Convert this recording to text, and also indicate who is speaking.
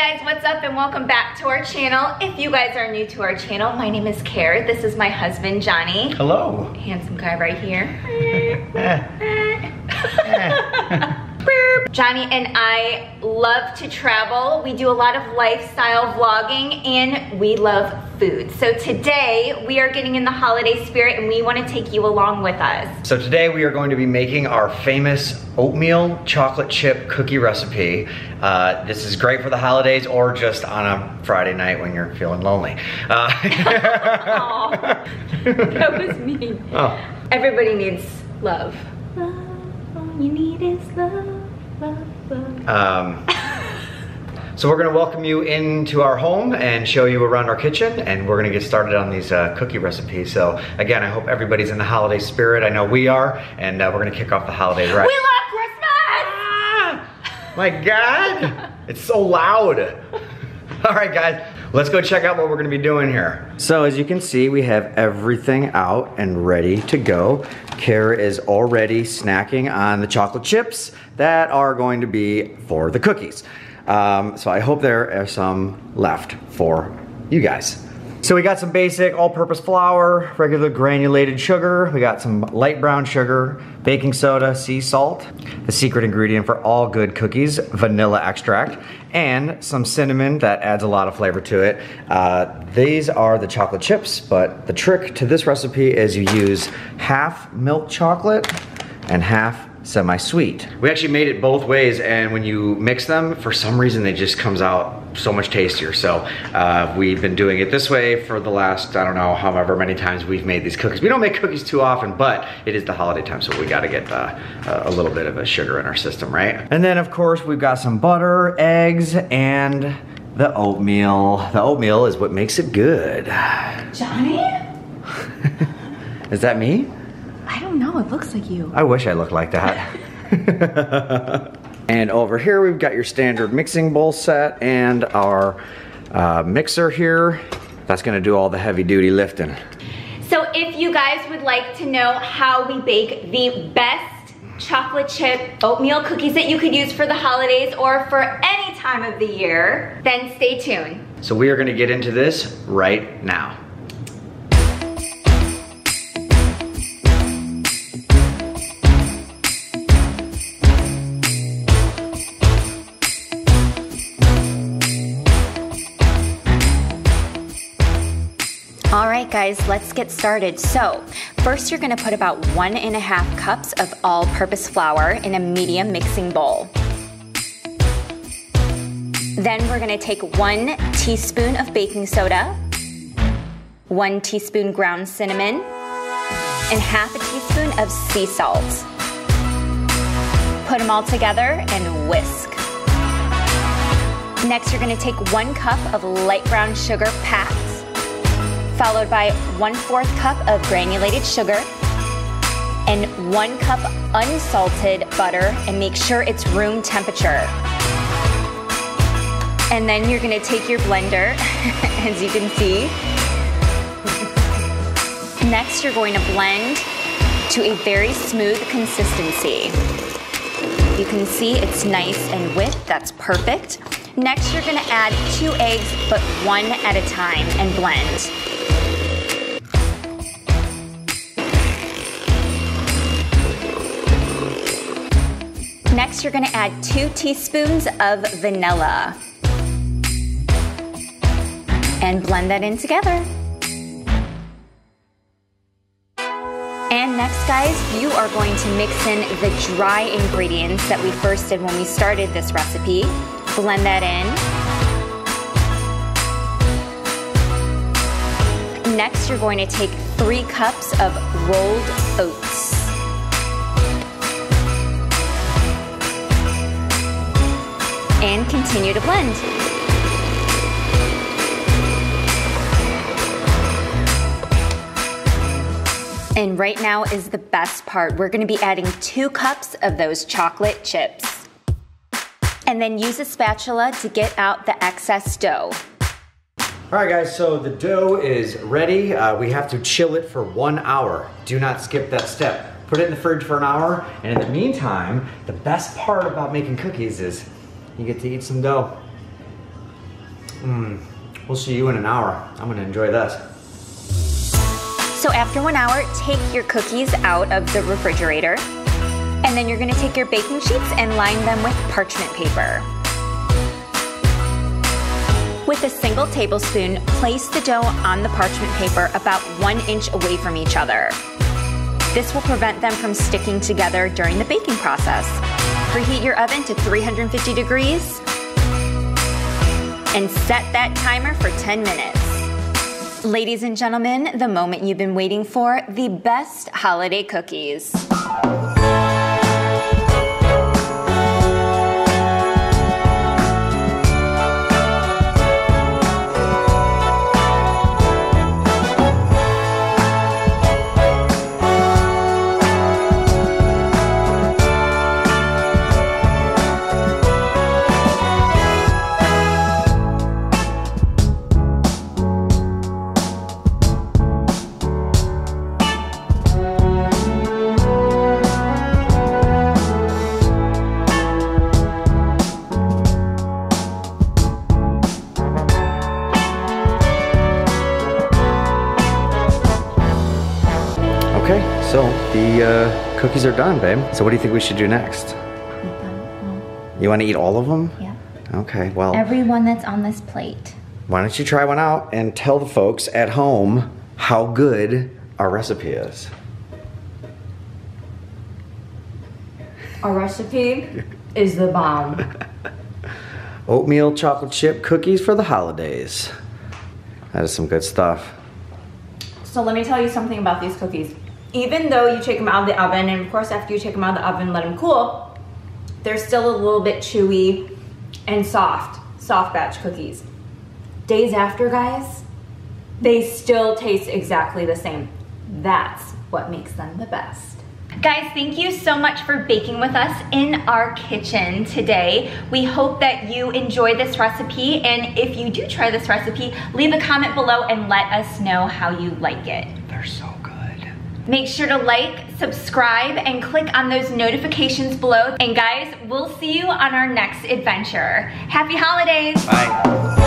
Speaker 1: guys, what's up and welcome back to our channel. If you guys are new to our channel, my name is Kara. This is my husband, Johnny.
Speaker 2: Hello.
Speaker 1: Handsome guy right here. Johnny and I love to travel. We do a lot of lifestyle vlogging and we love food. So today we are getting in the holiday spirit and we want to take you along with us.
Speaker 2: So today we are going to be making our famous oatmeal chocolate chip cookie recipe. This is great for the holidays or just on a Friday night when you're feeling lonely.
Speaker 1: That was mean.
Speaker 2: Oh.
Speaker 1: Everybody needs love. Love, all you need is love.
Speaker 2: So we're gonna welcome you into our home and show you around our kitchen, and we're gonna get started on these cookie recipes. So again, I hope everybody's in the holiday spirit. I know we are, and we're gonna kick off the holidays right.
Speaker 1: We love Christmas!
Speaker 2: Ah, my God, it's so loud. All right, guys, let's go check out what we're gonna be doing here. So as you can see, we have everything out and ready to go. Kara is already snacking on the chocolate chips that are going to be for the cookies. So I hope there are some left for you guys. So we got some basic all-purpose flour, regular granulated sugar, we got some light brown sugar, baking soda, sea salt, the secret ingredient for all good cookies, vanilla extract, and some cinnamon that adds a lot of flavor to it. These are the chocolate chips, but the trick to this recipe is you use half milk chocolate and half semi-sweet. We actually made it both ways, and when you mix them, for some reason it just comes out so much tastier. So we've been doing it this way for the last, I don't know, however many times we've made these cookies. We don't make cookies too often, but it is the holiday time, so we gotta get a little bit of a sugar in our system, right? And then of course we've got some butter, eggs, and the oatmeal. The oatmeal is what makes it good.
Speaker 1: Johnny?
Speaker 2: Is that me?
Speaker 1: I don't know, it looks like you.
Speaker 2: I wish I looked like that. And over here we've got your standard mixing bowl set and our mixer here. That's gonna do all the heavy duty lifting.
Speaker 1: So if you guys would like to know how we bake the best chocolate chip oatmeal cookies that you could use for the holidays or for any time of the year, then stay tuned.
Speaker 2: So we are gonna get into this right now.
Speaker 3: All right, guys, let's get started. So first you're gonna put about 1.5 cups of all-purpose flour in a medium mixing bowl. Then we're gonna take 1 teaspoon of baking soda, 1 teaspoon ground cinnamon, and half a teaspoon of sea salt. Put them all together and whisk. Next, you're gonna take 1 cup of light brown sugar packed, followed by 1/4 cup of granulated sugar and 1 cup unsalted butter, and make sure it's room temperature. And then you're gonna take your blender, as you can see. Next, you're going to blend to a very smooth consistency. You can see it's nice and wet, that's perfect. Next, you're gonna add 2 eggs, but 1 at a time, and blend. Next, you're gonna add 2 teaspoons of vanilla and blend that in together. And next, guys, you are going to mix in the dry ingredients that we first did when we started this recipe. Blend that in. Next, you're going to take 3 cups of rolled oats. And continue to blend. And right now is the best part. We're gonna be adding 2 cups of those chocolate chips. And then use a spatula to get out the excess dough.
Speaker 2: All right, guys, so the dough is ready. We have to chill it for 1 hour. Do not skip that step. Put it in the fridge for an hour, and in the meantime, the best part about making cookies is you get to eat some dough. We'll see you in an hour. I'm gonna enjoy this.
Speaker 3: So after 1 hour, take your cookies out of the refrigerator, and then you're gonna take your baking sheets and line them with parchment paper. With a single tablespoon, place the dough on the parchment paper about 1 inch away from each other. This will prevent them from sticking together during the baking process. Preheat your oven to 350 degrees and set that timer for 10 minutes. Ladies and gentlemen, the moment you've been waiting for, the best holiday cookies.
Speaker 2: Okay, so the cookies are done, babe. So what do you think we should do next? You want to eat all of them?
Speaker 3: Yeah.
Speaker 2: Okay, well.
Speaker 3: Everyone that's on this plate.
Speaker 2: Why don't you try one out and tell the folks at home how good our recipe is.
Speaker 1: Our recipe is the bomb.
Speaker 2: Oatmeal chocolate chip cookies for the holidays. That is some good stuff.
Speaker 1: So let me tell you something about these cookies. Even though you take them out of the oven, and of course after you take them out of the oven, let them cool, they're still a little bit chewy and soft batch cookies. Days after, guys, they still taste exactly the same. That's what makes them the best. Guys, thank you so much for baking with us in our kitchen today. We hope that you enjoy this recipe, and if you do try this recipe, leave a comment below and let us know how you like it.
Speaker 2: They're so good.
Speaker 1: Make sure to like, subscribe, and click on those notifications below. And guys, we'll see you on our next adventure. Happy holidays!
Speaker 2: Bye.